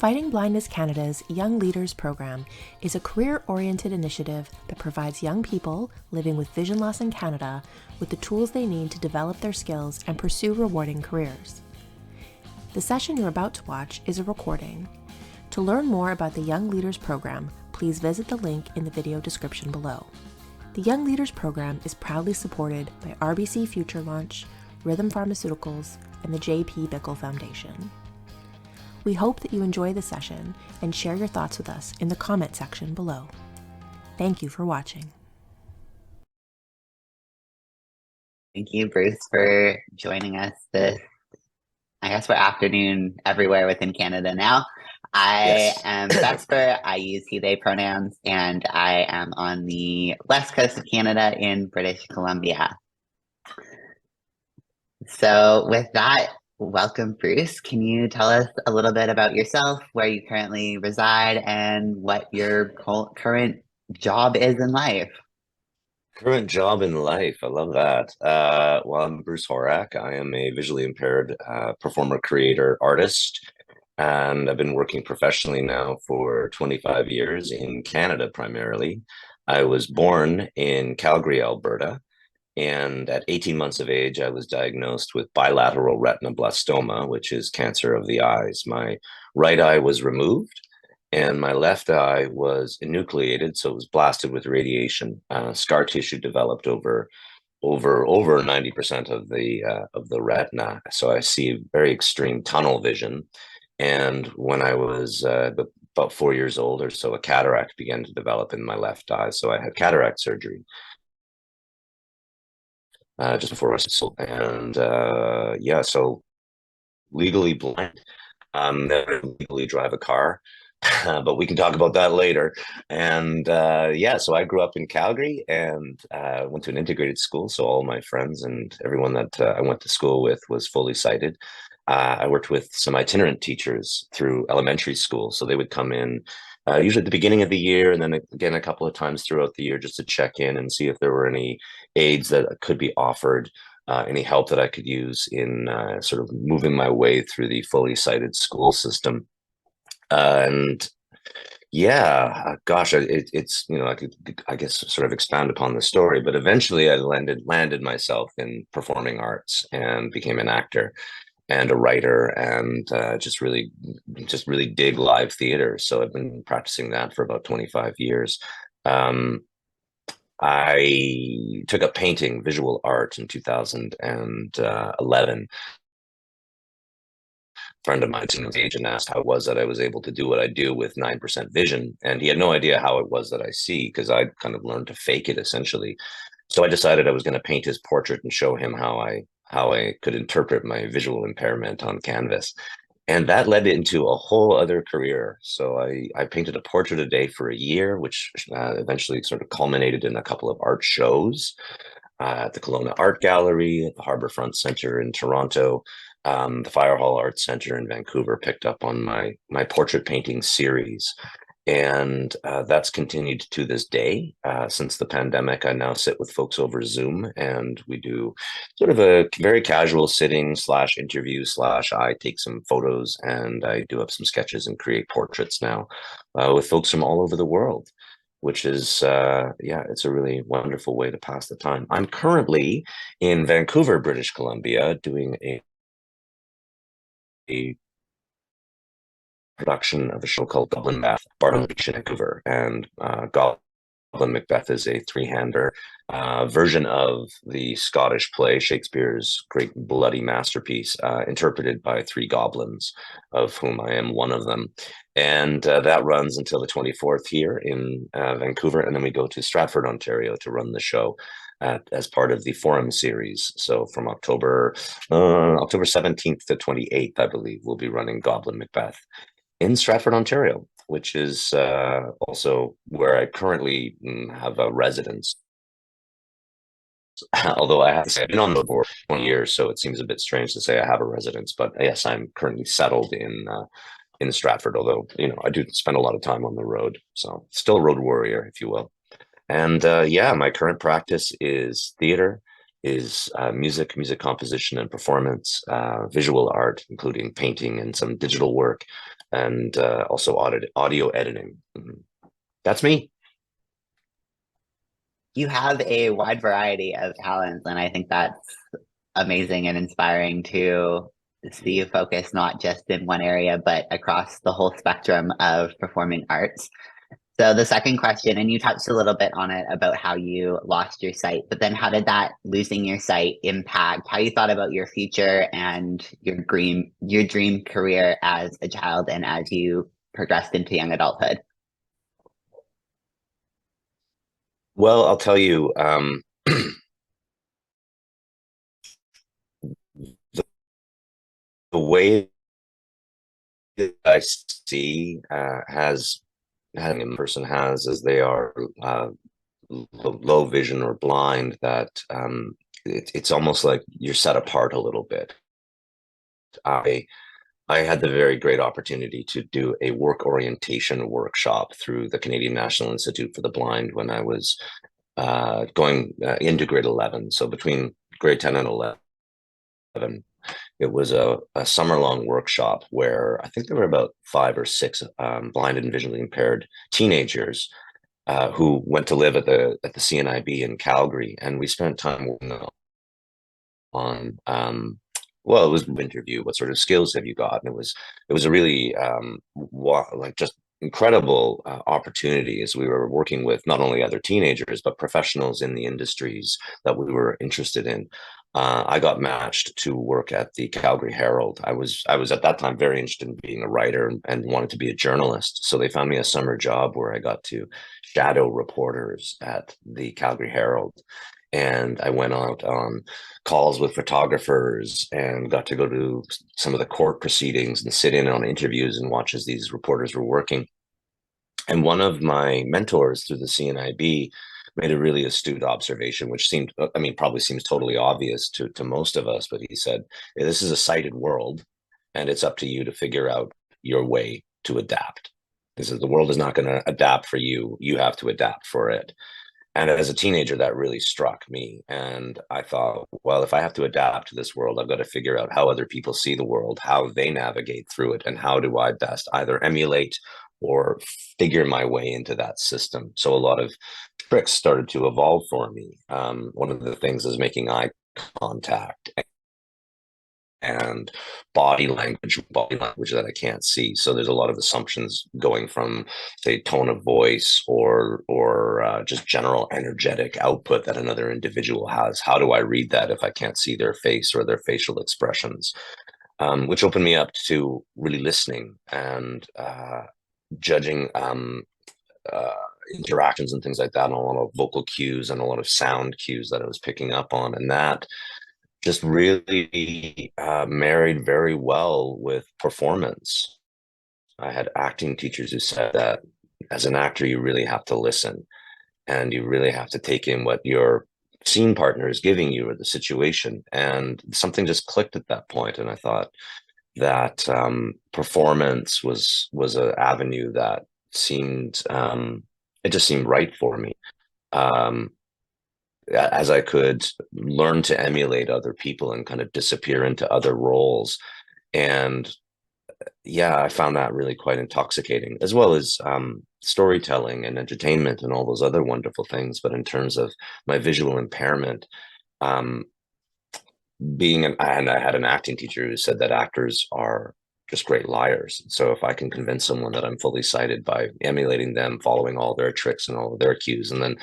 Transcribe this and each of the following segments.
Fighting Blindness Canada's Young Leaders program is a career-oriented initiative that provides young people living with vision loss in Canada with the tools they need to develop their skills and pursue rewarding careers. The session you're about to watch is a recording. To learn more about the Young Leaders program, please visit the link in the video description below. The Young Leaders program is proudly supported by RBC Future Launch, Rhythm Pharmaceuticals, and the J.P. Bickell Foundation. We hope that you enjoy the session and share your thoughts with us in the comment section below. Thank you for watching. Thank you, Bruce, for joining us this, I guess we're afternoon everywhere within Canada now. I am Vesper. I use he, they pronouns, and I am on the west coast of Canada in British Columbia. So with that, welcome, Bruce. Can you tell us a little bit about yourself, where you currently reside, and what your current job is in life? Current job in life. I love that. Well, I'm Bruce Horak. I am a visually impaired performer, creator, artist, and I've been working professionally now for 25 years in Canada primarily. I was born in Calgary, Alberta, and at 18 months of age, I was diagnosed with bilateral retinoblastoma, which is cancer of the eyes. My right eye was removed, and my left eye was enucleated, so it was blasted with radiation. Scar tissue developed over 90% of the retina, so I see very extreme tunnel vision. And when I was about 4 years old or so, a cataract began to develop in my left eye, so I had cataract surgery just before I was sold. And yeah, so legally blind. Never legally drive a car. But we can talk about that later. And yeah, so I grew up in Calgary and went to an integrated school. So all my friends and everyone that I went to school with was fully sighted. I worked with some itinerant teachers through elementary school. So they would come in usually at the beginning of the year, and then again a couple of times throughout the year just to check in and see if there were any aids that could be offered, any help that I could use in sort of moving my way through the fully sighted school system. And yeah, gosh, it's I could, I guess, sort of expand upon the story, but eventually I landed myself in performing arts and became an actor and a writer, and just really dig live theater. So I've been practicing that for about 25 years. I took up painting, visual art in 2011. Friend of mine his age and asked how it was that I was able to do what I do with 9% vision. And he had no idea how it was that I see, because I'd kind of learned to fake it essentially. So I decided I was going to paint his portrait and show him how I could interpret my visual impairment on canvas. And that led into a whole other career. So I painted a portrait a day for a year, which eventually sort of culminated in a couple of art shows at the Kelowna Art Gallery, at the Harbourfront Centre in Toronto. The Fire Hall Arts Center in Vancouver picked up on my portrait painting series, and that's continued to this day. Since the pandemic, I now sit with folks over Zoom, and we do sort of a very casual sitting / interview / I take some photos, and I do up some sketches and create portraits now with folks from all over the world, which is, yeah, it's a really wonderful way to pass the time. I'm currently in Vancouver, British Columbia, doing a production of a show called Goblin Macbeth, Barton Beach in Vancouver. And Goblin Macbeth is a three-hander version of the Scottish play, Shakespeare's great bloody masterpiece, interpreted by three goblins, of whom I am one of them. And that runs until the 24th here in Vancouver. And then we go to Stratford, Ontario to run the show as part of the Forum series. So from October 17th to 28th, I believe, we'll be running Goblin Macbeth in Stratford, Ontario, which is also where I currently have a residence. Although I have to say, I've been on the board for 20 years, so it seems a bit strange to say I have a residence. But yes, I'm currently settled in Stratford, although, I do spend a lot of time on the road. So still a road warrior, if you will. And yeah, my current practice is theater, is music composition and performance, visual art, including painting and some digital work, and also audio editing. That's me. You have a wide variety of talents, and I think that's amazing and inspiring to see you focus not just in one area, but across the whole spectrum of performing arts. So the second question, and you touched a little bit on it about how you lost your sight, but then how did that losing your sight impact how you thought about your future and your dream career as a child and as you progressed into young adulthood? Well, I'll tell you, the, the way that I see has having a person has as they are low vision or blind, that it's almost like you're set apart a little bit. I had the very great opportunity to do a work orientation workshop through the Canadian National Institute for the Blind when I was going into grade 11. So between grade 10 and 11, it was a summer-long workshop where I think there were about 5 or 6 blind and visually impaired teenagers who went to live at the CNIB in Calgary, and we spent time working on well, it was an interview. What sort of skills have you got? And it was a really like just incredible opportunity, as we were working with not only other teenagers but professionals in the industries that we were interested in. I got matched to work at the Calgary Herald. I was at that time very interested in being a writer and wanted to be a journalist. So they found me a summer job where I got to shadow reporters at the Calgary Herald. And I went out on calls with photographers and got to go to some of the court proceedings and sit in on interviews and watch as these reporters were working. And one of my mentors through the CNIB made a really astute observation, which seemed, I mean, probably seems totally obvious to most of us, but he said, hey, this is a sighted world, and it's up to you to figure out your way to adapt. This is, the world is not going to adapt for you. You have to adapt for it. And as a teenager, that really struck me. And I thought, well, if I have to adapt to this world, I've got to figure out how other people see the world, how they navigate through it, and how do I best either emulate or figure my way into that system. So a lot of tricks started to evolve for me. One of the things is making eye contact and body language that I can't see. So there's a lot of assumptions going from, say, tone of voice or just general energetic output that another individual has. How do I read that if I can't see their face or their facial expressions? Which opened me up to really listening and judging interactions and things like that, and a lot of vocal cues and a lot of sound cues that I was picking up on. And that just really married very well with performance. I had acting teachers who said that as an actor, you really have to listen and you really have to take in what your scene partner is giving you or the situation. And something just clicked at that point. And I thought that performance was an avenue that seemed, it just seemed right for me. As I could learn to emulate other people and kind of disappear into other roles. And yeah, I found that really quite intoxicating, as well as storytelling and entertainment and all those other wonderful things. But in terms of my visual impairment, and I had an acting teacher who said that actors are just great liars. So if I can convince someone that I'm fully sighted by emulating them, following all their tricks and all of their cues, and then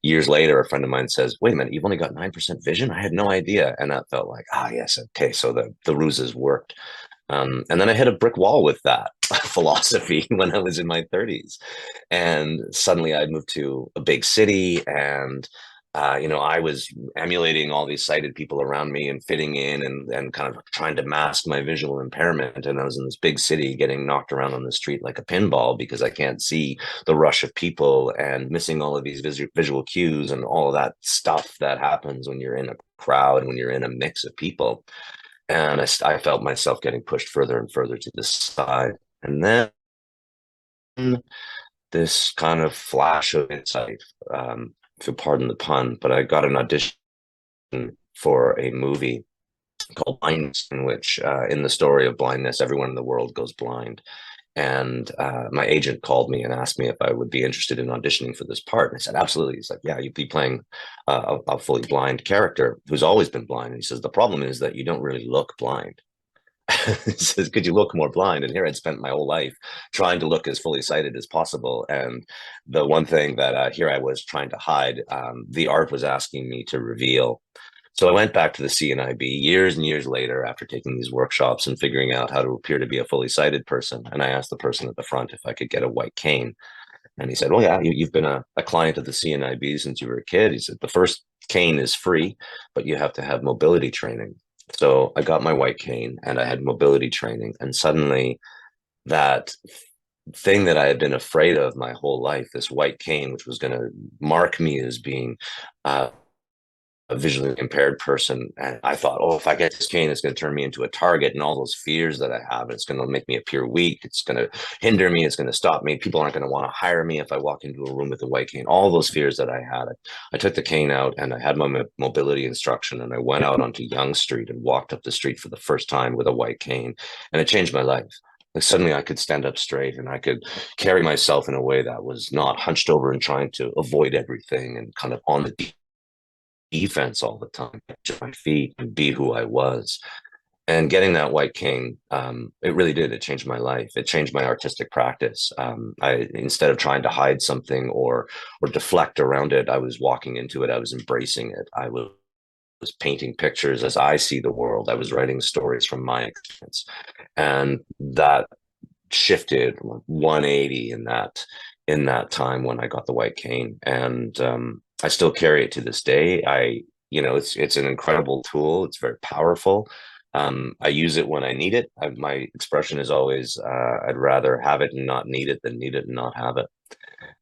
years later, a friend of mine says, wait a minute, you've only got 9% vision? I had no idea. And that felt like, yes, okay, so the ruses worked. And then I hit a brick wall with that philosophy when I was in my 30s. And suddenly I moved to a big city, and I was emulating all these sighted people around me and fitting in and kind of trying to mask my visual impairment. And I was in this big city getting knocked around on the street like a pinball because I can't see the rush of people and missing all of these visual cues and all of that stuff that happens when you're in a crowd, when you're in a mix of people. And I felt myself getting pushed further and further to the side. And then this kind of flash of insight, if you'll pardon the pun, but I got an audition for a movie called Blindness, in which, in the story of blindness, everyone in the world goes blind. And my agent called me and asked me if I would be interested in auditioning for this part. And I said, absolutely. He's like, yeah, you'd be playing a fully blind character who's always been blind. And he says, the problem is that you don't really look blind. He says, could you look more blind? And here I'd spent my whole life trying to look as fully sighted as possible. And the one thing that here I was trying to hide, the art was asking me to reveal. So I went back to the CNIB years and years later after taking these workshops and figuring out how to appear to be a fully sighted person. And I asked the person at the front if I could get a white cane. And he said, well, yeah, you've been a client of the CNIB since you were a kid. He said, the first cane is free, but you have to have mobility training. So I got my white cane and I had mobility training. And suddenly that thing that I had been afraid of my whole life, this white cane, which was going to mark me as being a visually impaired person. And I thought, oh, if I get this cane, it's going to turn me into a target, and all those fears that I have, it's going to make me appear weak. It's going to hinder me. It's going to stop me. People aren't going to want to hire me if I walk into a room with a white cane. All those fears that I had, I took the cane out and I had my mobility instruction, and I went out onto Yonge Street and walked up the street for the first time with a white cane, and it changed my life. Like suddenly I could stand up straight and I could carry myself in a way that was not hunched over and trying to avoid everything and kind of on the defense all the time, to my feet and be who I was. And getting that white cane, it really did. It changed my life. It changed my artistic practice. I instead of trying to hide something or deflect around it, I was walking into it. I was embracing it. I was painting pictures as I see the world. I was writing stories from my experience, and that shifted 180 in that time when I got the white cane. And I still carry it to this day. It's an incredible tool. It's very powerful. I use it when I need it. My expression is always, I'd rather have it and not need it than need it and not have it.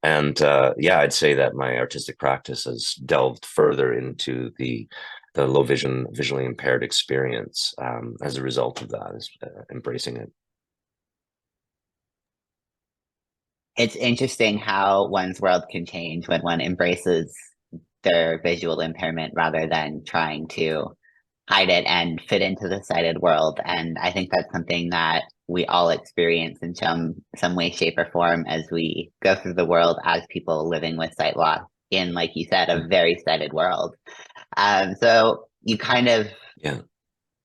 And yeah, I'd say that my artistic practice has delved further into the low vision, visually impaired experience as a result of that, is embracing it. It's interesting how one's world can change when one embraces their visual impairment rather than trying to hide it and fit into the sighted world. And I think that's something that we all experience in some way, shape, or form as we go through the world as people living with sight loss in, like you said, a very sighted world. So you kind of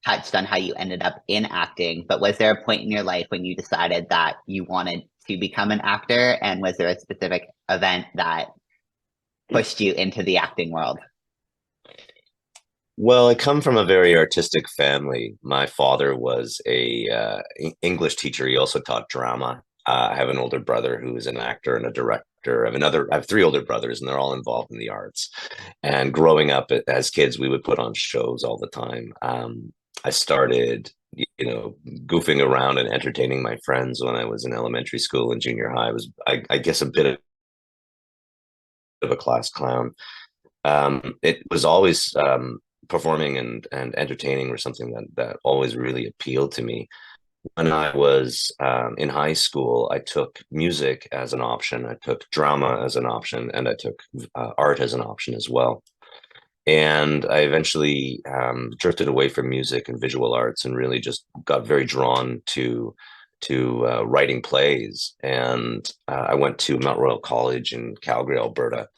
touched on how you ended up in acting, but was there a point in your life when you decided that you wanted to become an actor? And was there a specific event that pushed you into the acting world? Well, I come from a very artistic family. My father was a English teacher. He also taught drama. I have an older brother who is an actor and a director. I have three older brothers, and they're all involved in the arts. And growing up as kids, we would put on shows all the time. I started, goofing around and entertaining my friends when I was in elementary school and junior high. I guess, a bit of a class clown. It was always performing and entertaining were something that always really appealed to me. When I was in high school, I took music as an option, I took drama as an option, and I took art as an option as well. And I eventually drifted away from music and visual arts and really just got very drawn to writing plays. And I went to Mount Royal College in Calgary, Alberta,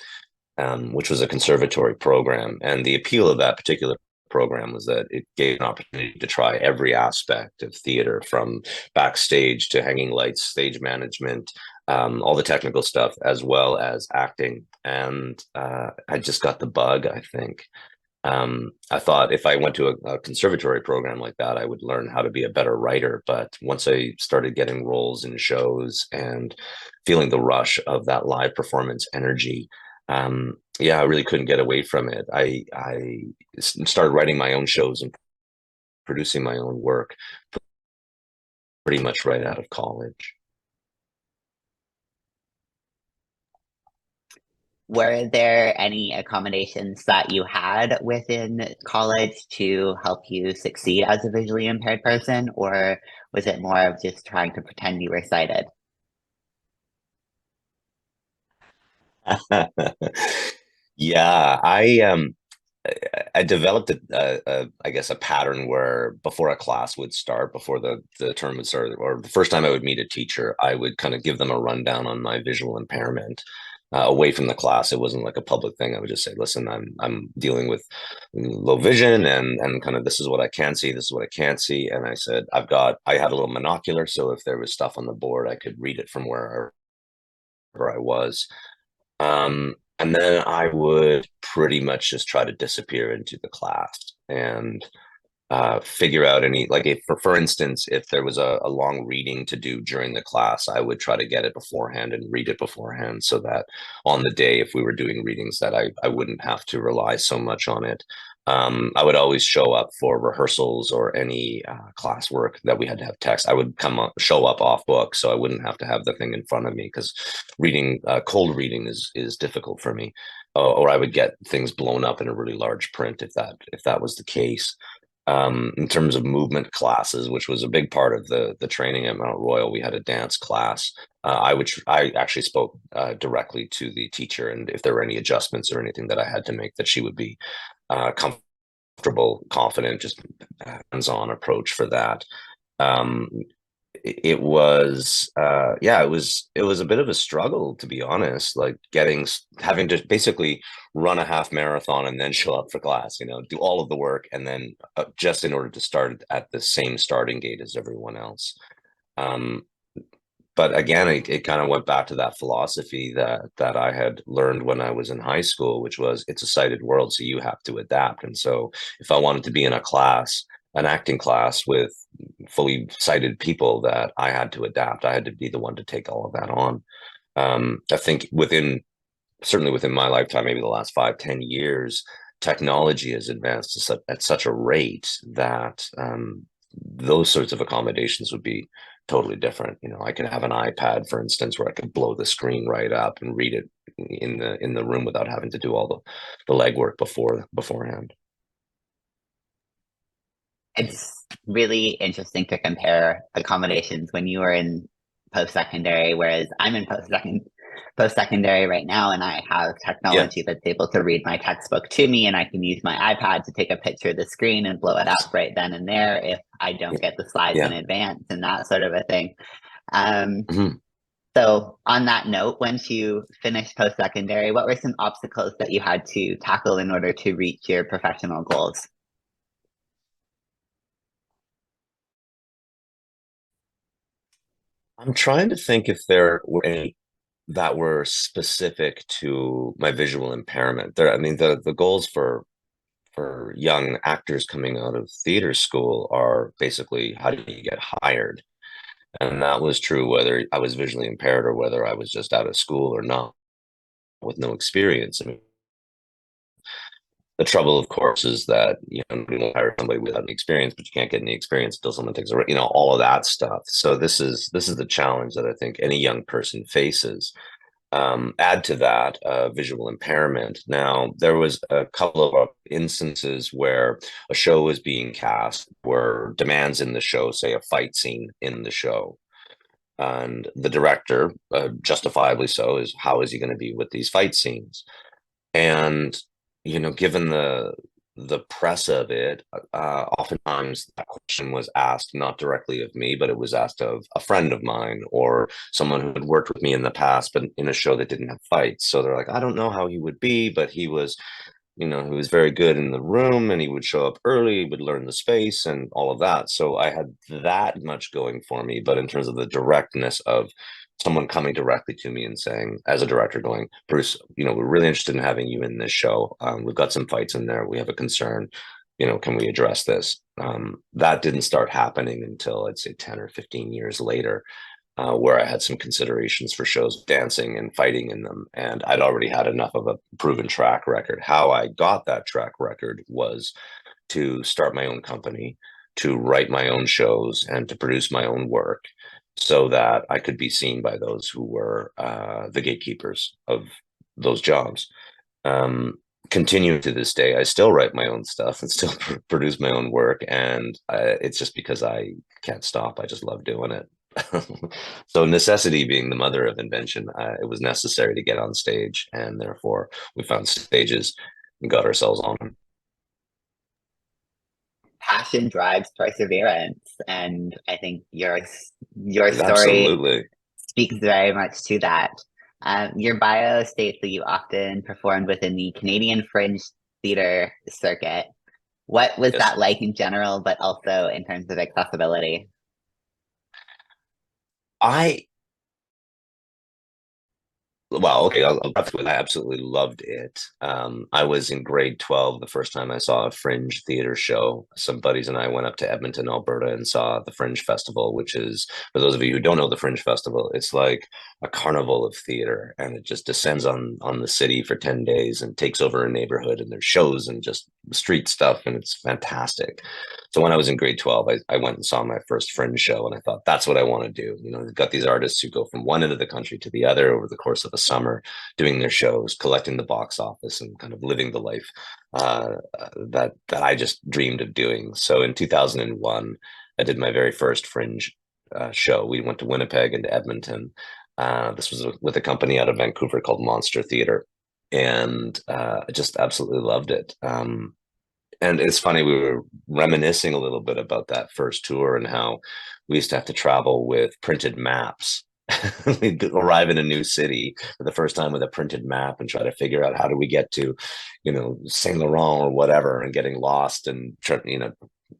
which was a conservatory program. And the appeal of that particular program was that it gave an opportunity to try every aspect of theater, from backstage to hanging lights, stage management, all the technical stuff, as well as acting. And I just got the bug, I think. I thought if I went to a conservatory program like that, I would learn how to be a better writer. But once I started getting roles in shows and feeling the rush of that live performance energy, I really couldn't get away from it. I started writing my own shows and producing my own work pretty much right out of college. Were there any accommodations that you had within college to help you succeed as a visually impaired person, or was it more of just trying to pretend you were sighted? Yeah, I developed I guess a pattern where before a class would start, before the term would start, or the first time I would meet a teacher, I would kind of give them a rundown on my visual impairment. Away from the class, it wasn't like a public thing. I would just say, "Listen, I'm dealing with low vision, and kind of this is what I can see, this is what I can't see." And I said, I had a little monocular, so if there was stuff on the board, I could read it from wherever I was. And then I would pretty much just try to disappear into the class and figure out any, like, if for instance, if there was a long reading to do during the class, I would try to get it beforehand and read it beforehand, so that on the day, if we were doing readings, that I wouldn't have to rely so much on it. I would always show up for rehearsals or any classwork that we had to have text. I would show up off book, so I wouldn't have to have the thing in front of me, because reading, cold reading is difficult for me. Or I would get things blown up in a really large print if that was the case. In terms of movement classes, which was a big part of the training at Mount Royal, we had a dance class. I actually spoke directly to the teacher, and if there were any adjustments or anything that I had to make, that she would be comfortable, confident, just hands-on approach for that. Um, it was it was a bit of a struggle, to be honest, like having to basically run a half marathon and then show up for class, do all of the work, and then just in order to start at the same starting gate as everyone else. But again, it kind of went back to that philosophy that I had learned when I was in high school, which was, it's a sighted world, so you have to adapt. And so if I wanted to be in an acting class with fully sighted people, that I had to adapt. I had to be the one to take all of that on. I think certainly within my lifetime, maybe the last 5-10 years, technology has advanced at such a rate that those sorts of accommodations would be totally different. I could have an iPad, for instance, where I could blow the screen right up and read it in the room without having to do all the legwork beforehand. It's really interesting to compare accommodations when you were in post-secondary, whereas I'm in post-secondary right now, and I have technology that's able to read my textbook to me, and I can use my iPad to take a picture of the screen and blow it up right then and there if I don't get the slides in advance, and that sort of a thing. So on that note, once you finished post-secondary, what were some obstacles that you had to tackle in order to reach your professional goals? I'm trying to think if there were any that were specific to my visual impairment. The goals for young actors coming out of theater school are basically, how do you get hired? And that was true whether I was visually impaired or whether I was just out of school or not, with no experience. I mean, the trouble, of course, is that you don't hire somebody without any experience, but you can't get any experience until someone takes all of that stuff. So this is the challenge that I think any young person faces. Add to that visual impairment. Now, there was a couple of instances where a show was being cast, where demands in the show, say a fight scene in the show, and the director, justifiably so, is, how is he going to be with these fight scenes? And given the press of it, oftentimes that question was asked not directly of me, but it was asked of a friend of mine or someone who had worked with me in the past, but in a show that didn't have fights. So they're like, I don't know how he would be, but he was very good in the room, and he would show up early, he would learn the space and all of that. So I had that much going for me. But in terms of the directness of someone coming directly to me and saying, as a director, going, Bruce, we're really interested in having you in this show. We've got some fights in there. We have a concern. Can we address this? That didn't start happening until, I'd say, 10 or 15 years later, where I had some considerations for shows, dancing and fighting in them. And I'd already had enough of a proven track record. How I got that track record was to start my own company, to write my own shows, and to produce my own work, so that I could be seen by those who were the gatekeepers of those jobs. Continuing to this day, I still write my own stuff and still produce my own work. And it's just because I can't stop. I just love doing it. So necessity being the mother of invention, it was necessary to get on stage, and therefore we found stages and got ourselves on them. passion drives perseverance, and I think your story Absolutely. speaks very much to that. Your bio states that you often performed within the Canadian Fringe theater circuit. What was Yes. that like in general, but also in terms of accessibility? I Well, okay, I'll preface with I absolutely loved it. I was in grade 12 the first time I saw a Fringe theater show. Some buddies and I went up to Edmonton, Alberta, and saw the Fringe Festival, which is, for those of you who don't know the Fringe Festival, it's like a carnival of theater, and it just descends on the city for 10 days and takes over a neighborhood, and there's shows and just street stuff, and it's fantastic. So when I was in grade 12, I went and saw my first Fringe show, and I thought, that's what I want to do. You know, they've got these artists who go from one end of the country to the other over the course of a summer, doing their shows, collecting the box office, and kind of living the life that I just dreamed of doing. So in 2001, I did my very first Fringe show. We went to Winnipeg and to Edmonton. This was with a company out of Vancouver called Monster Theater, and I just absolutely loved it. And it's funny, we were reminiscing a little bit about that first tour and how we used to have to travel with printed maps. We'd arrive in a new city for the first time with a printed map and try to figure out how do we get to, Saint Laurent or whatever, and getting lost. And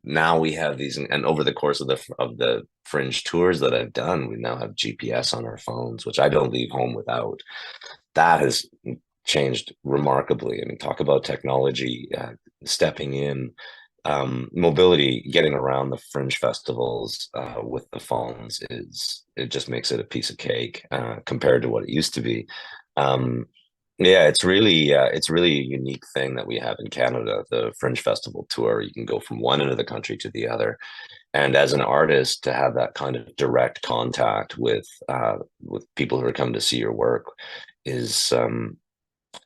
now we have these, and over the course of the Fringe tours that I've done, we now have GPS on our phones, which I don't leave home without. That has changed remarkably. I mean, talk about technology stepping in. Mobility, getting around the Fringe festivals with the phones it just makes it a piece of cake compared to what it used to be. Yeah, it's really a unique thing that we have in Canada, the Fringe Festival tour. You can go from one end of the country to the other, and as an artist, to have that kind of direct contact with people who are coming to see your work is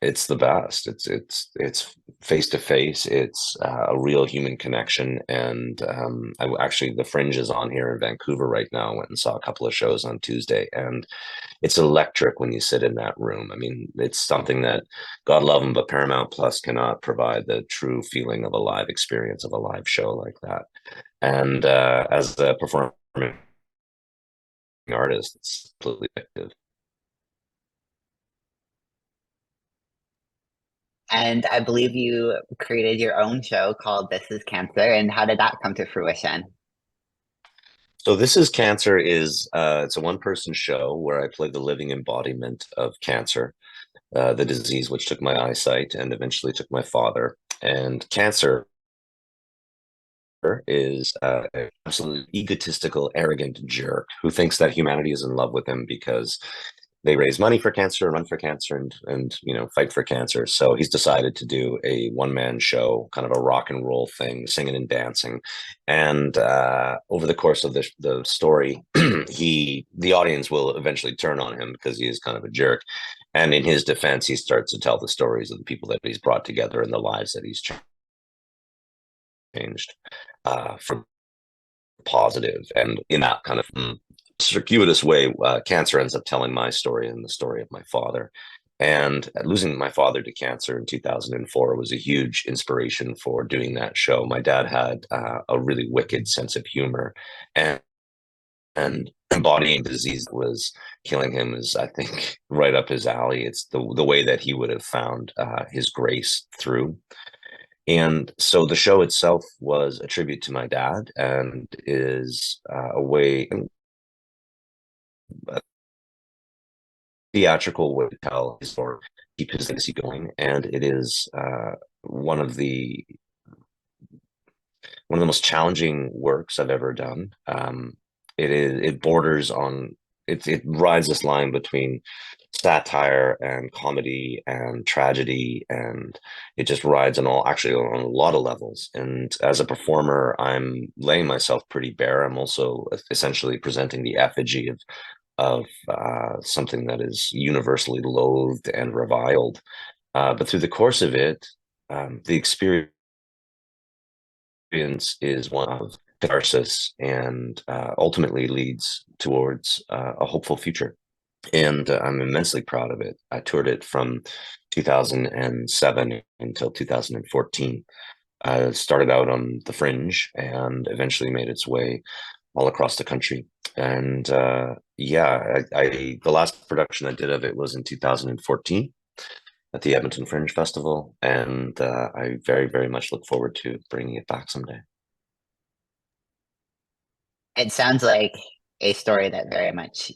it's the best. It's face to face. It's a real human connection. And the Fringe is on here in Vancouver right now. I went and saw a couple of shows on Tuesday, and it's electric when you sit in that room. I mean, it's something that, God love them, but Paramount Plus cannot provide the true feeling of a live experience of a live show like that. And as a performing artist, it's completely addictive. And I believe you created your own show called This Is Cancer. And how did that come to fruition? So This Is Cancer is it's a one-person show where I play the living embodiment of cancer, the disease which took my eyesight and eventually took my father. And cancer is an absolutely egotistical, arrogant jerk who thinks that humanity is in love with him because they raise money for cancer, run for cancer, and fight for cancer. So he's decided to do a one-man show, kind of a rock and roll thing, singing and dancing. And over the course of the story, the audience will eventually turn on him because he is kind of a jerk. And in his defense, he starts to tell the stories of the people that he's brought together and the lives that he's changed for positive. And in that kind of circuitous way, cancer ends up telling my story and the story of my father. And losing my father to cancer in 2004 was a huge inspiration for doing that show. My dad had a really wicked sense of humor, and embodying disease that was killing him is, I think, right up his alley. It's the way that he would have found his grace through. And so the show itself was a tribute to my dad and is a way, a theatrical way to tell his story, keep his legacy going. And it is one of the most challenging works I've ever done. It borders on it rides this line between satire and comedy and tragedy, and it just rides on on a lot of levels. And as a performer, I'm laying myself pretty bare. I'm also essentially presenting the effigy of something that is universally loathed and reviled. But through the course of it, the experience is one of catharsis and ultimately leads towards a hopeful future. And I'm immensely proud of it. I toured it from 2007 until 2014. started out on the Fringe and eventually made its way all across the country. And the last production I did of it was in 2014 at the Edmonton Fringe Festival, and I very, very much look forward to bringing it back someday. It sounds like a story that very much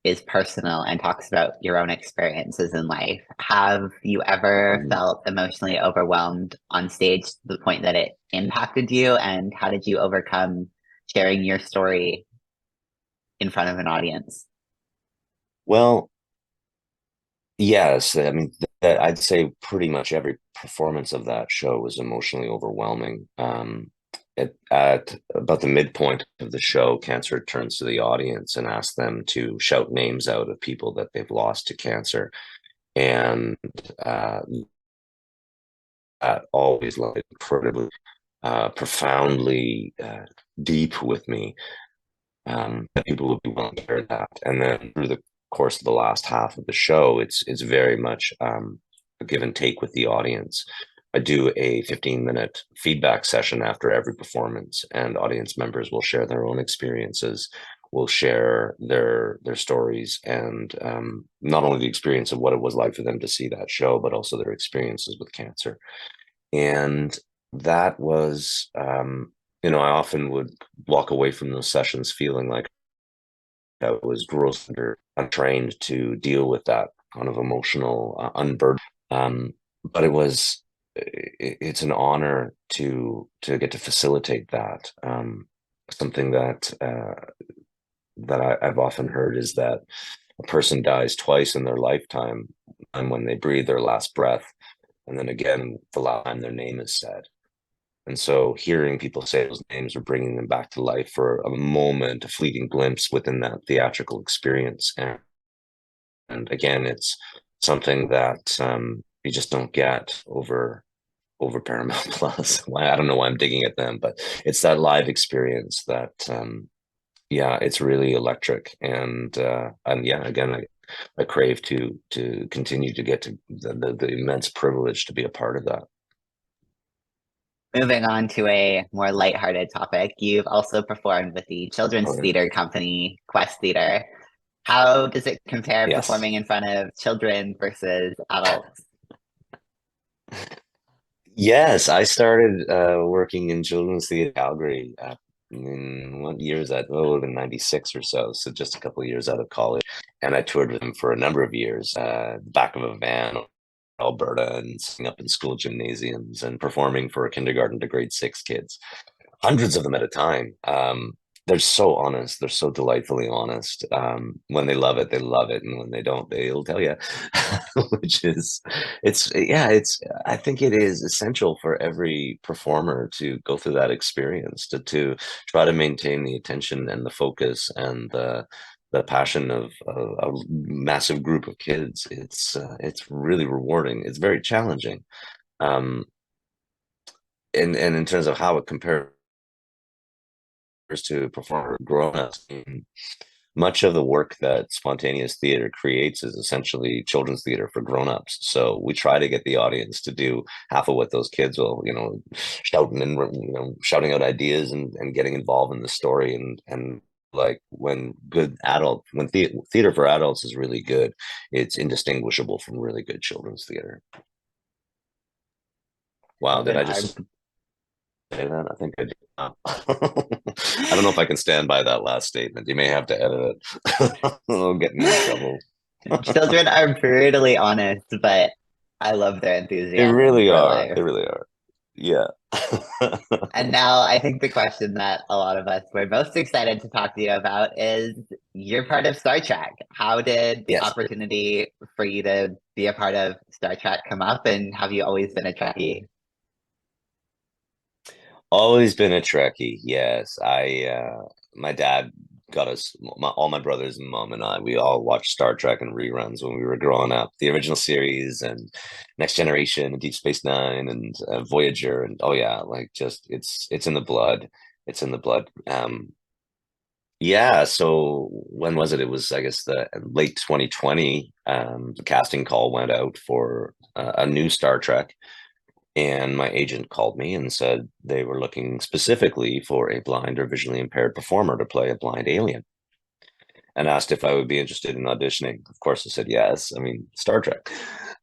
is personal and talks about your own experiences in life. Have you ever felt emotionally overwhelmed on stage to the point that it impacted you? And how did you overcome sharing your story in front of an audience? Well, yes, I mean, I'd say pretty much every performance of that show was emotionally overwhelming. At about the midpoint of the show, Cancer turns to the audience and asks them to shout names out of people that they've lost to cancer. And that always like incredibly profoundly deep with me, that people would be willing to hear that. And then through the course of the last half of the show, it's very much a give and take with the audience. I do a 15-minute feedback session after every performance, and audience members will share their own experiences, will share their stories, and not only the experience of what it was like for them to see that show, but also their experiences with cancer. And that was, I often would walk away from those sessions feeling like I was grossly untrained to deal with that kind of emotional unburden. But it's an honor to get to facilitate that. Something that I've often heard is that a person dies twice in their lifetime, and when they breathe their last breath, and then again the last time their name is said. And so hearing people say those names or bringing them back to life for a moment, a fleeting glimpse within that theatrical experience. And again, it's something that you just don't get over Paramount Plus. I don't know why I'm digging at them, but it's that live experience that, it's really electric. And again, I crave to continue to get to the immense privilege to be a part of that. Moving on to a more lighthearted topic, you've also performed with the children's theater company, Quest Theater. How does it compare performing in front of children versus adults? Yes, I started working in children's theater in Calgary. In what year is that? Oh, it would have been 96 or so. So just a couple of years out of college. And I toured with them for a number of years, back of a van, Alberta, and sitting up in school gymnasiums and performing for kindergarten to grade 6 kids, hundreds of them at a time. They're so honest. They're so delightfully honest. When they love it, and when they don't, they'll tell you. Which is, I think it is essential for every performer to go through that experience, to try to maintain the attention and the focus and the passion of a massive group of kids. It's really rewarding. It's very challenging. And in terms of how it compares to perform grown-ups, much of the work that spontaneous theater creates is essentially children's theater for grown-ups. So we try to get the audience to do half of what those kids will, shouting and shouting out ideas and getting involved in the story. And like when theater for adults is really good, it's indistinguishable from really good children's theater. Wow, did I just say that? I think I did. I don't know if I can stand by that last statement. You may have to edit it. It'll get me in trouble. Children are brutally honest, but I love their enthusiasm. They really are. They really are. Yeah. And now I think the question that a lot of us were most excited to talk to you about is you're part of Star Trek. How did the opportunity for you to be a part of Star Trek come up, and have you always been a Trekkie? Always been a Trekkie, yes. My dad got us, all my brothers and mom and I, we all watched Star Trek and reruns when we were growing up. The original series and Next Generation and Deep Space Nine and Voyager, and it's in the blood. It's in the blood. So when was it? It was, I guess, the late 2020. The casting call went out for a new Star Trek. And my agent called me and said they were looking specifically for a blind or visually impaired performer to play a blind alien, and asked if I would be interested in auditioning. Of course, I said yes. I mean, Star Trek.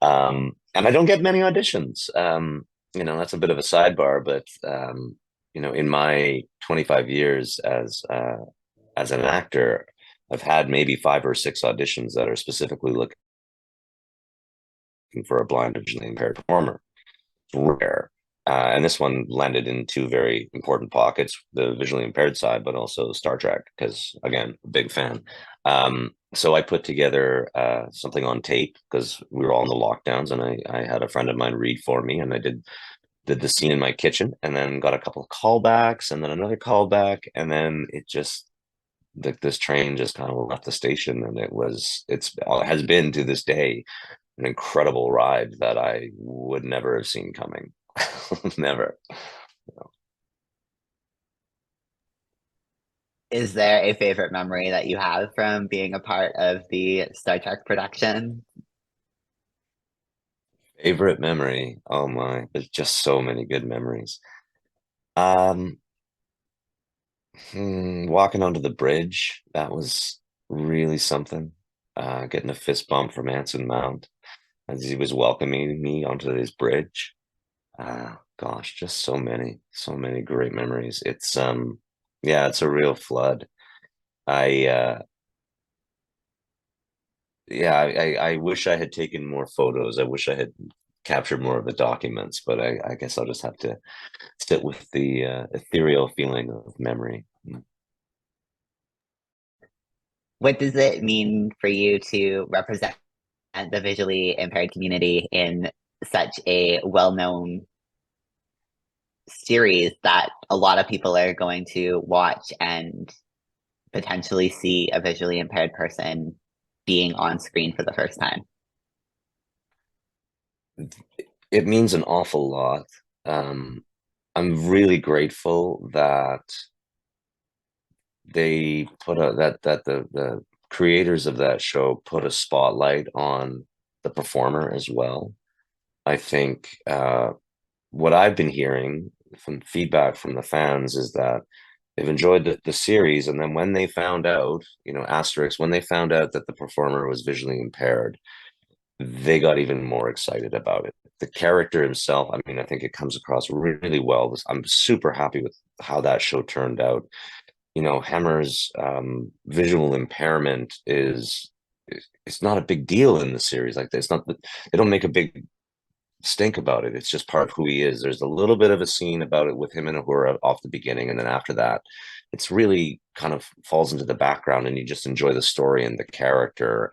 And I don't get many auditions. That's a bit of a sidebar, but in my 25 years as an actor, I've had maybe 5 or 6 auditions that are specifically looking for a blind or visually impaired performer. Rare. And this one landed in 2 very important pockets, the visually impaired side, but also Star Trek, because again, a big fan. So I put together something on tape because we were all in the lockdowns, and I had a friend of mine read for me, and I did the scene in my kitchen, and then got a couple of callbacks, and then another callback, and then it just this train just kind of left the station, and it has been to this day an incredible ride that I would never have seen coming. Never. Is there a favorite memory that you have from being a part of the Star Trek production? Favorite memory? Oh my, there's just so many good memories. Um, Walking onto the bridge, that was really something. Getting a fist bump from Anson Mount as he was welcoming me onto his bridge. Gosh, just so many great memories. Yeah, it's a real flood. I Yeah, I wish I had taken more photos. I wish I had captured more of the documents, but I guess I'll just have to sit with the ethereal feeling of memory. What does it mean for you to represent the visually impaired community in such a well-known series that a lot of people are going to watch and potentially see a visually impaired person being on screen for the first time? It means an awful lot. I'm really grateful that they put the creators of that show put a spotlight on the performer as well. I think what I've been hearing from feedback from the fans is that they've enjoyed the series, and then when they found out, asterisk, when they found out that the performer was visually impaired, they got even more excited about it. The character himself, I mean, I think it comes across really well. I'm super happy with how that show turned out. Hemmer's visual impairment is it's not a big deal in the series. Like, it's not, they don't make a big stink about it. It's just part of who he is. There's a little bit of a scene about it with him and Horak off the beginning, and then after that, it's really kind of falls into the background, and you just enjoy the story and the character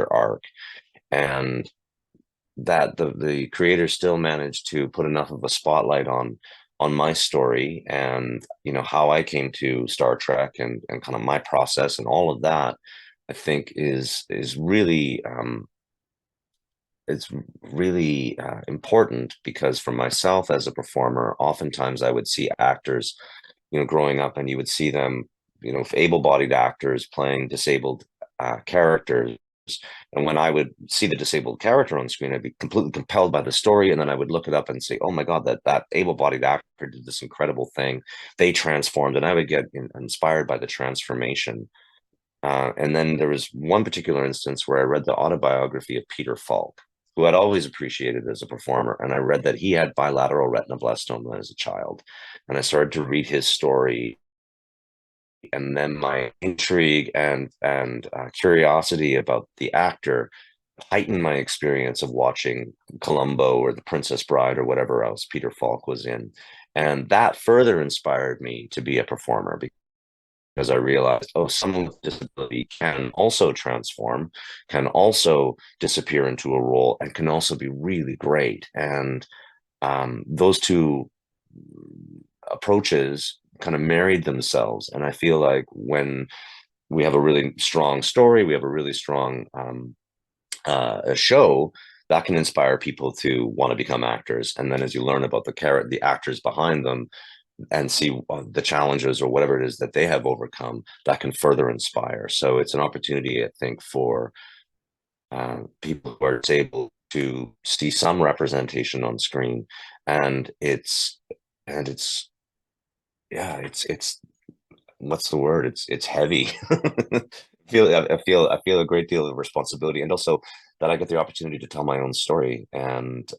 arc, and that the creators still managed to put enough of a spotlight on my story, and how I came to Star Trek, and kind of my process and all of that. I think is really it's really important, because for myself as a performer, oftentimes I would see actors, growing up, and you would see them, able-bodied actors playing disabled characters. And when I would see the disabled character on screen, I'd be completely compelled by the story. And then I would look it up and say, oh my God, that able-bodied actor did this incredible thing. They transformed, and I would get inspired by the transformation. And then there was one particular instance where I read the autobiography of Peter Falk, who I'd always appreciated as a performer. And I read that he had bilateral retinoblastoma as a child. And I started to read his story. And then my intrigue and curiosity about the actor heightened my experience of watching Columbo or The Princess Bride or whatever else Peter Falk was in. And that further inspired me to be a performer, because I realized, oh, someone with disability can also transform, can also disappear into a role, and can also be really great. And those two approaches kind of married themselves. And I feel like when we have a really strong story, we have a really strong a show, that can inspire people to want to become actors. And then as you learn about the actors behind them, and see the challenges or whatever it is that they have overcome, that can further inspire. So it's an opportunity, I think, for people who are disabled to see some representation on screen, and it's yeah, it's what's the word? It's heavy. I feel a great deal of responsibility, and also that I get the opportunity to tell my own story and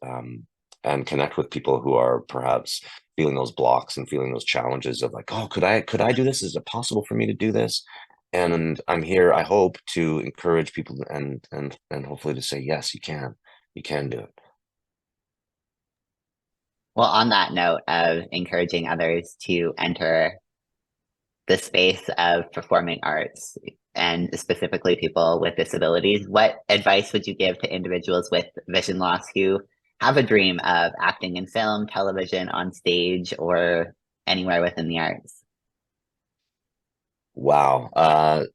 connect with people who are perhaps feeling those blocks and feeling those challenges of like, oh, could I do this? Is it possible for me to do this? And I'm here, I hope, to encourage people and hopefully to say, yes, you can do it. Well, on that note of encouraging others to enter the space of performing arts, and specifically people with disabilities, what advice would you give to individuals with vision loss who have a dream of acting in film, television, on stage, or anywhere within the arts? Wow.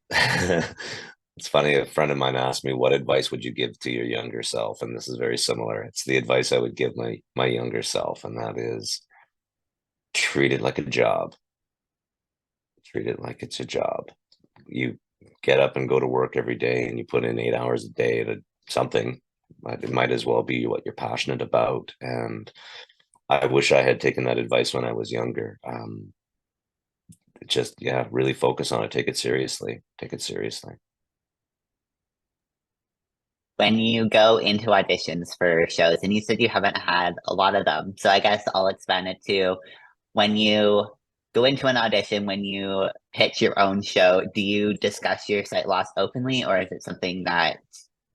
It's funny, a friend of mine asked me, what advice would you give to your younger self? And this is very similar. It's the advice I would give my younger self, and that is treat it like a job. Treat it like it's a job. You get up and go to work every day, and you put in 8 hours a day at something. It might as well be what you're passionate about. And I wish I had taken that advice when I was younger. Just, yeah, really focus on it. Take it seriously. Take it seriously. When you go into auditions for shows, and you said you haven't had a lot of them, so I guess I'll expand it to when you go into an audition, when you pitch your own show, do you discuss your sight loss openly, or is it something that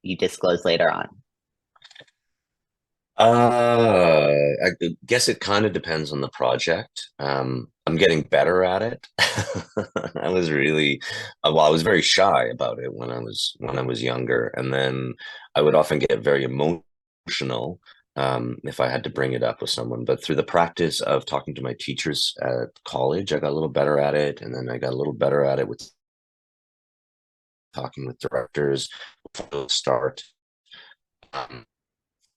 you disclose later on? I guess it kind of depends on the project. I'm getting better at it. I was really, well, I was very shy about it when I was younger, and then I would often get very emotional if I had to bring it up with someone. But through the practice of talking to my teachers at college, I got a little better at it, and then I got a little better at it with talking with directors before the start.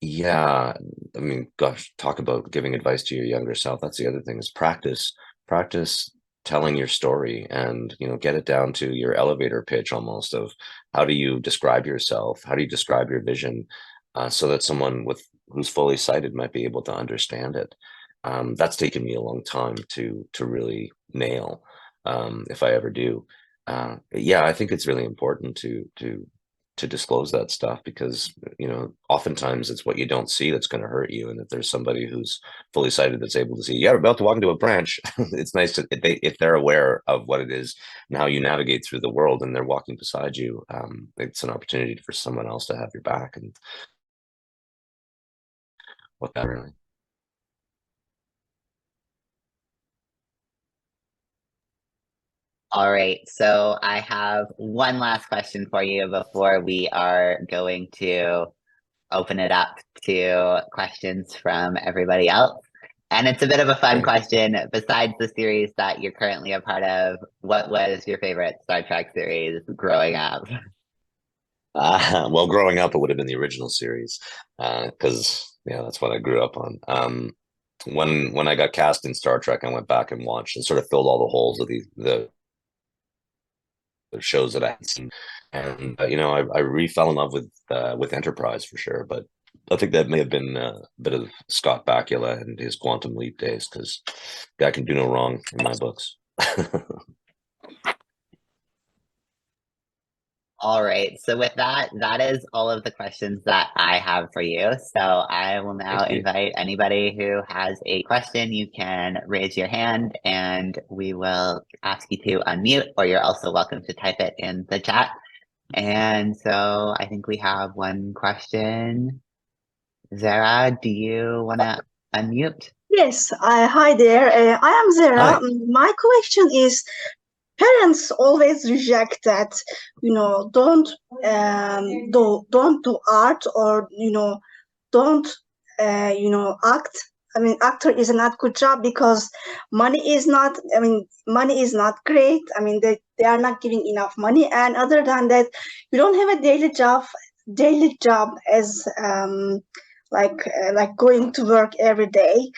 Yeah, I mean, gosh, talk about giving advice to your younger self. That's the other thing, is practice telling your story, and, get it down to your elevator pitch almost of how do you describe yourself? How do you describe your vision, so that someone who's fully sighted might be able to understand it. That's taken me a long time to really nail, if I ever do. Yeah, I think it's really important to disclose that stuff, because oftentimes it's what you don't see that's going to hurt you. And if there's somebody who's fully sighted that's able to see, yeah, we're about to walk into a branch, it's nice to, if they're aware of what it is and how you navigate through the world, and they're walking beside you, it's an opportunity for someone else to have your back, and what that really. All right, so I have one last question for you before we are going to open it up to questions from everybody else. And it's a bit of a fun question. Besides the series that you're currently a part of, what was your favorite Star Trek series growing up? Well, growing up, it would have been the original series, because yeah, that's what I grew up on. When I got cast in Star Trek, I went back and watched and sort of filled all the holes of the shows that I had seen, and I really fell in love with Enterprise for sure. But I think that may have been a bit of Scott Bakula and his Quantum Leap days, because guy can do no wrong in my books. All right, so with that is all of the questions that I have for you. So I will now invite anybody who has a question. You can raise your hand and we will ask you to unmute, or you're also welcome to type it in the chat. And so I think we have one question. Zara, do you want to unmute? Yes, hi there. I am Zara. Hi. My question is, parents always reject that, don't do art, or don't act. I mean, actor is not good job because money is not. I mean, money is not great. I mean, they are not giving enough money, and other than that, you don't have a daily job as like going to work every day.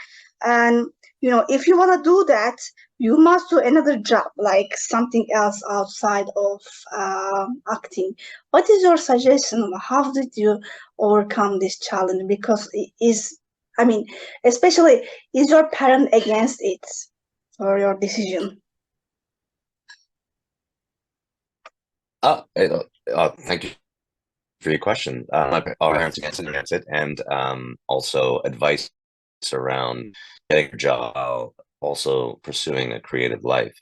And if you want to do that, you must do another job, like something else outside of acting. What is your suggestion? How did you overcome this challenge? Because it is, I mean, especially, is your parent against it or your decision? Thank you for your question. Our parents against it, and also advice around getting a job, while also pursuing a creative life.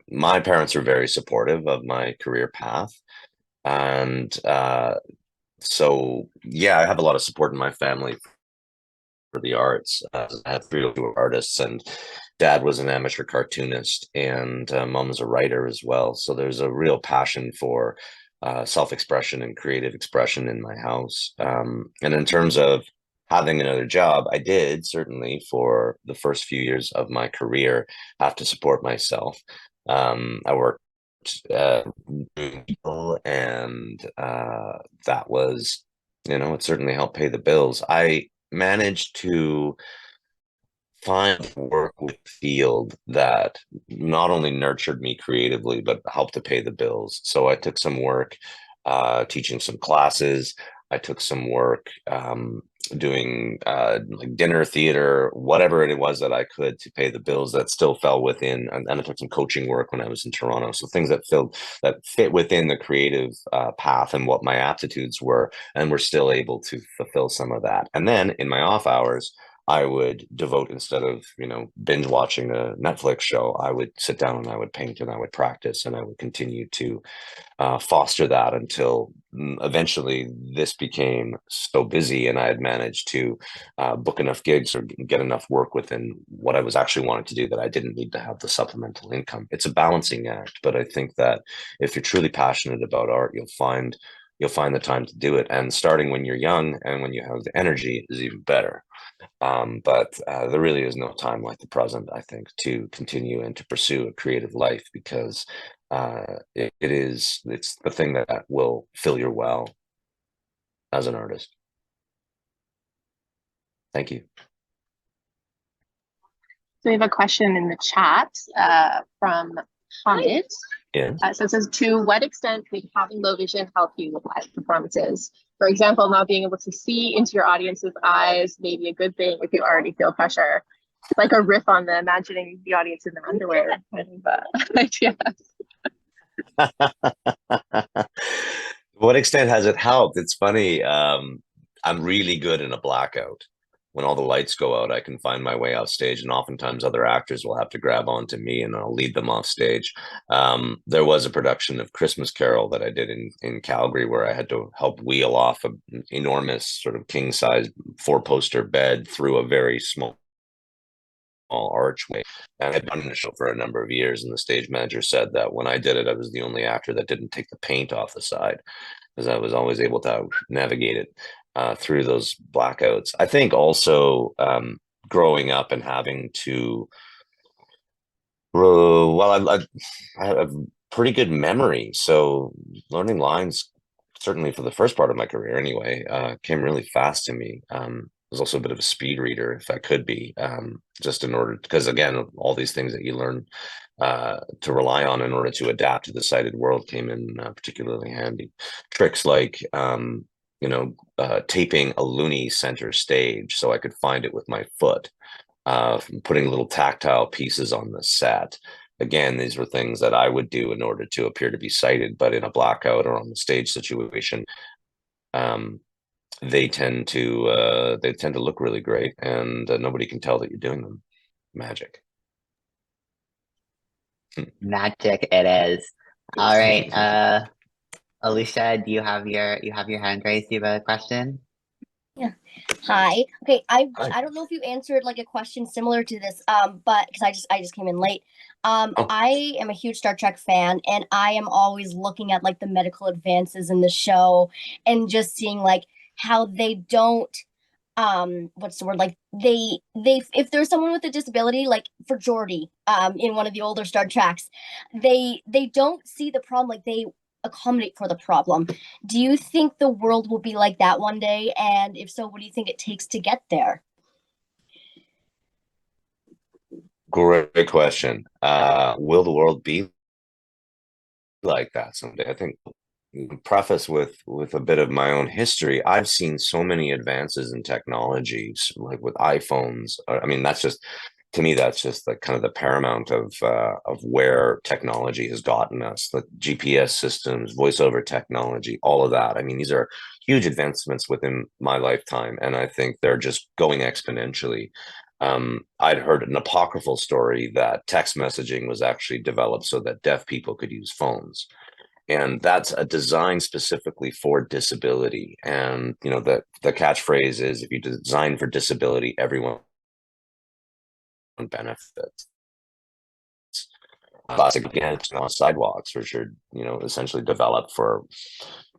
My parents are very supportive of my career path, and so yeah, I have a lot of support in my family for the arts. I have three artists, and dad was an amateur cartoonist, and mom's a writer as well. So there's a real passion for self-expression and creative expression in my house. And in terms of having another job, I did certainly for the first few years of my career have to support myself. I worked Bickell, and that was, it certainly helped pay the bills. I managed to find work with field that not only nurtured me creatively but helped to pay the bills. So I took some work teaching some classes. I took some work doing like dinner theater, whatever it was that I could to pay the bills that still fell within. And I took some coaching work when I was in Toronto. So things that fit within the creative path and what my aptitudes were, and were still able to fulfill some of that. And then in my off hours, I would devote, instead of, binge watching a Netflix show, I would sit down and I would paint and I would practice and I would continue to foster that until eventually this became so busy, and I had managed to book enough gigs or get enough work within what I was actually wanting to do that I didn't need to have the supplemental income. It's a balancing act, but I think that if you're truly passionate about art, you'll find the time to do it. And starting when you're young and when you have the energy is even better. But there really is no time like the present, I think, to continue and to pursue a creative life, because it's the thing that will fill your well as an artist. Thank you. So we have a question in the chat from Hamid. Yeah. So it says, to what extent could having low vision help you with live performances? For example, not being able to see into your audience's eyes may be a good thing if you already feel pressure. It's like a riff on the imagining the audience in their underwear kind of idea. To what extent has it helped? It's funny. I'm really good in a blackout. When all the lights go out, I can find my way off stage, and oftentimes other actors will have to grab onto me and I'll lead them off stage. There was a production of Christmas Carol that I did in Calgary where I had to help wheel off an enormous sort of king-size 4-poster bed through a very small archway. And I had done the show for a number of years, and the stage manager said that when I did it, I was the only actor that didn't take the paint off the side, because I was always able to navigate it through those blackouts. I think also growing up and having to, I have pretty good memory, so learning lines, certainly for the first part of my career anyway, came really fast to me. I was also a bit of a speed reader, if I could be, just in order, because again, all these things that you learn to rely on in order to adapt to the sighted world came in particularly handy. Tricks like taping a loonie center stage so I could find it with my foot, putting little tactile pieces on the set. Again, these were things that I would do in order to appear to be sighted, but in a blackout or on the stage situation, they tend to look really great, and nobody can tell that you're doing them. Magic. Magic it is. All right. Alicia, do you have your hand raised? Do you have a question? Yeah. Hi. Okay. I don't know if you answered like a question similar to this, but because I just came in late. I am a huge Star Trek fan, and I am always looking at like the medical advances in the show, and just seeing like how they don't what's the word, like they if there's someone with a disability, like for Geordi in one of the older Star Treks, they don't see the problem, like they accommodate for the problem. Do you think the world will be like that one day? And if so, what do you think it takes to get there? Great question. Will the world be like that someday? I think preface with a bit of my own history. I've seen so many advances in technologies, like with iPhones. I mean, that's just, to me, that's just the kind of the paramount of where technology has gotten us. The GPS systems, voice over technology, all of that. I mean, these are huge advancements within my lifetime, and I think they're just going exponentially. I'd heard an apocryphal story that text messaging was actually developed so that deaf people could use phones, and that's a design specifically for disability. And you know, the catchphrase is, if you design for disability, everyone benefits. Plastic bans on sidewalks, which are, you know, essentially developed for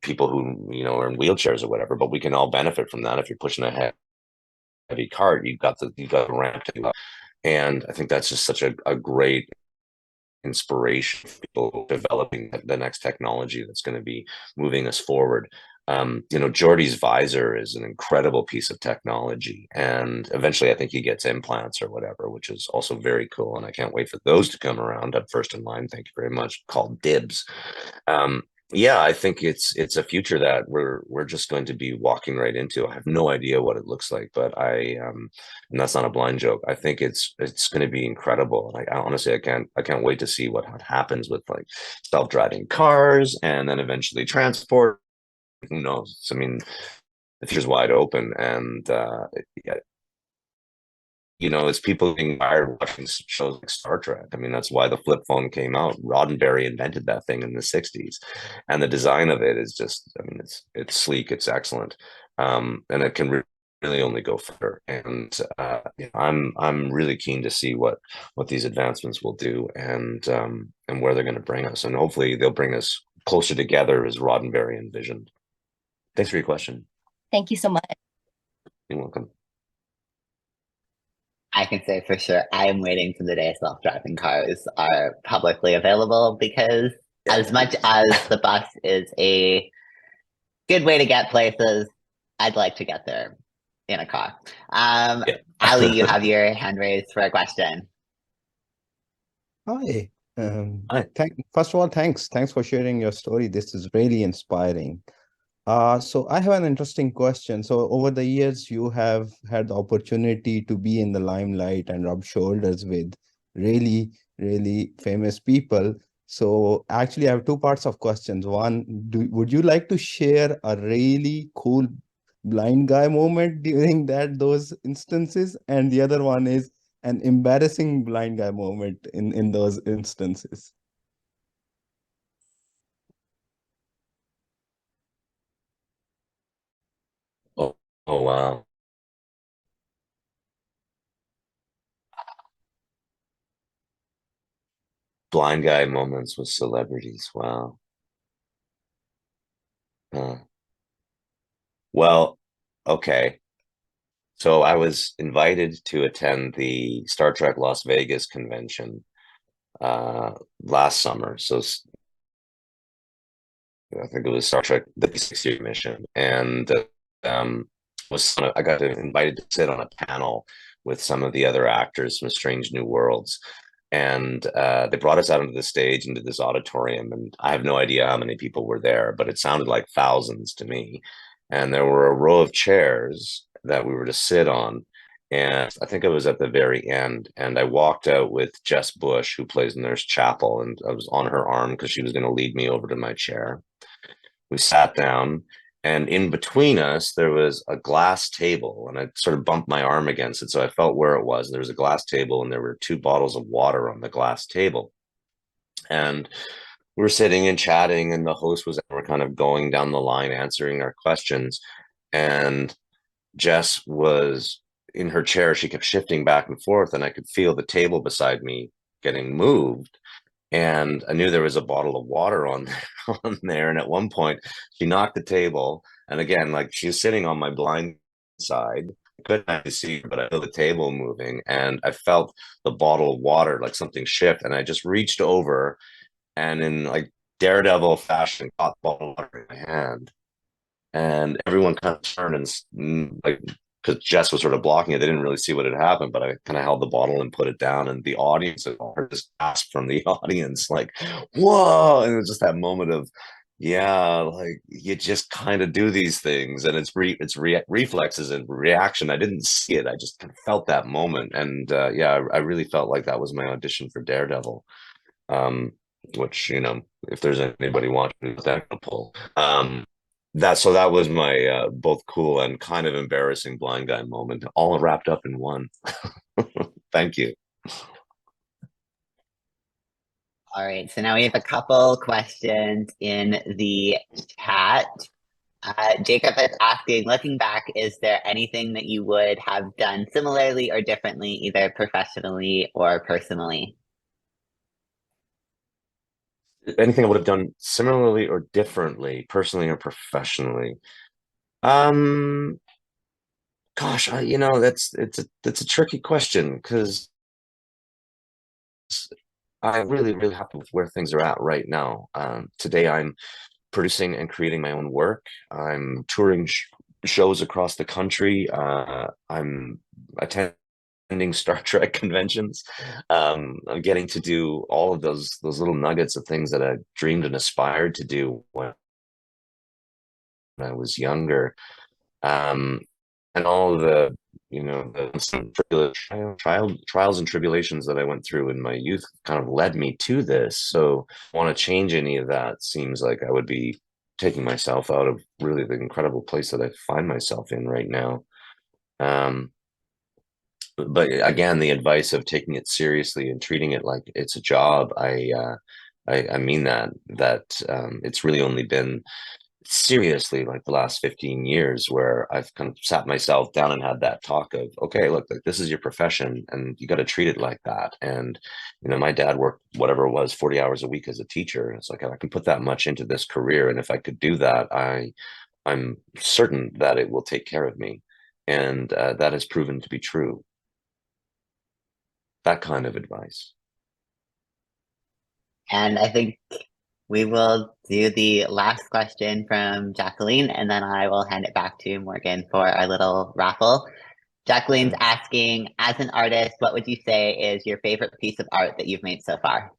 people who, you know, are in wheelchairs or whatever, but we can all benefit from that. If you're pushing a heavy cart, you've got the ramp to go. And I think that's just such a great inspiration for people developing the next technology that's going to be moving us forward. You know, Jordy's visor is an incredible piece of technology, and eventually I think he gets implants or whatever, which is also very cool. And I can't wait for those to come around. I'm first in line. Thank you very much. Called dibs. Yeah, I think it's a future that we're just going to be walking right into. I have no idea what it looks like, but and that's not a blind joke. I think it's going to be incredible. Like, honestly, I can't wait to see what happens with like self-driving cars, and then eventually transport. Who knows? I mean, the future's wide open, and yeah, you know, it's people being wired watching shows like Star Trek. I mean, that's why the flip phone came out. Roddenberry invented that thing in the 60s. And the design of it is just, I mean, it's sleek, it's excellent. And it can really only go further. And you know, I'm really keen to see what these advancements will do, and where they're going to bring us. And hopefully they'll bring us closer together as Roddenberry envisioned. Thanks for your question. Thank you so much. You're welcome. I can say for sure, I am waiting for the day self-driving cars are publicly available, because as much as the bus is a good way to get places, I'd like to get there in a car. Ali, you have your hand raised for a question. Hi. Hi. First of all, thanks for sharing your story. This is really inspiring. So I have an interesting question. So over the years, you have had the opportunity to be in the limelight and rub shoulders with really, really famous people. So actually, I have two parts of questions. One, would you like to share a really cool blind guy moment during those instances? And the other one is an embarrassing blind guy moment in those instances. Oh wow. Blind guy moments with celebrities. Wow. Well, okay. So I was invited to attend the Star Trek Las Vegas convention last summer. So I think it was Star Trek the 60th mission, and I got invited to sit on a panel with some of the other actors from Strange New Worlds. And they brought us out into the stage, into this auditorium, and I have no idea how many people were there, but it sounded like thousands to me. And there were a row of chairs that we were to sit on, and I think it was at the very end, and I walked out with Jess Bush, who plays Nurse Chapel, and I was on her arm because she was going to lead me over to my chair. We sat down, and in between us, there was a glass table, and I sort of bumped my arm against it, so I felt where it was. There was a glass table, and there were 2 bottles of water on the glass table. And we were sitting and chatting, and the host was kind of going down the line, answering our questions. And Jess was in her chair. She kept shifting back and forth, and I could feel the table beside me getting moved. And I knew there was a bottle of water on there. And at one point, she knocked the table. And again, like, she was sitting on my blind side. I couldn't actually see her, but I felt the table moving. And I felt the bottle of water, like something shift. And I just reached over and, in like Daredevil fashion, caught the bottle of water in my hand. And everyone kind of turned and like because Jess was sort of blocking it. They didn't really see what had happened, but I kind of held the bottle and put it down, and the audience just asked from the audience, like, whoa. And it was just that moment of, yeah, like you just kind of do these things, and it's reflexes and reaction. I didn't see it. I just kind of felt that moment. And yeah, I really felt like that was my audition for Daredevil. Which, you know, if there's anybody watching that pull, that was my both cool and kind of embarrassing blind guy moment, all wrapped up in one. Thank you. All right, so now we have a couple questions in the chat. Jacob is asking, looking back, is there anything that you would have done similarly or differently, either professionally or personally? Anything I would have done similarly or differently, personally or professionally? Gosh, you know, that's a tricky question, because I'm really, really happy with where things are at right now. Today, I'm producing and creating my own work. I'm touring shows across the country. I'm attending Star Trek conventions. I'm getting to do all of those little nuggets of things that I dreamed and aspired to do when I was younger. And all of the, you know, the trials and tribulations that I went through in my youth kind of led me to this. So want to change any of that seems like I would be taking myself out of really the incredible place that I find myself in right now. But again, the advice of taking it seriously and treating it like it's a job, I mean that it's really only been seriously like the last 15 years where I've kind of sat myself down and had that talk of, okay, look, like, this is your profession and you got to treat it like that. And, you know, my dad worked whatever it was, 40 hours a week as a teacher. It's like, I can put that much into this career. And if I could do that, I'm certain that it will take care of me. And that has proven to be true. That kind of advice. And I think we will do the last question from Jacqueline, and then I will hand it back to Morgan for our little raffle. Jacqueline's asking, as an artist, what would you say is your favorite piece of art that you've made so far?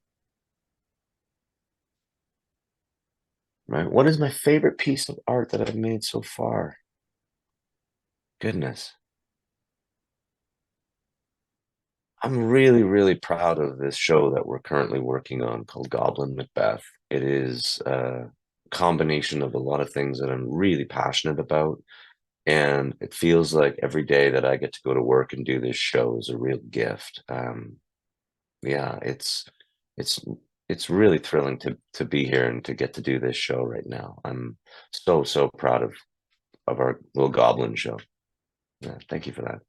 Right. What is my favorite piece of art that I've made so far? Goodness. I'm really, really proud of this show that we're currently working on called Goblin Macbeth. It is a combination of a lot of things that I'm really passionate about. And it feels like every day that I get to go to work and do this show is a real gift. Yeah, it's really thrilling to be here and to get to do this show right now. I'm so proud of our little Goblin show. Yeah, thank you for that.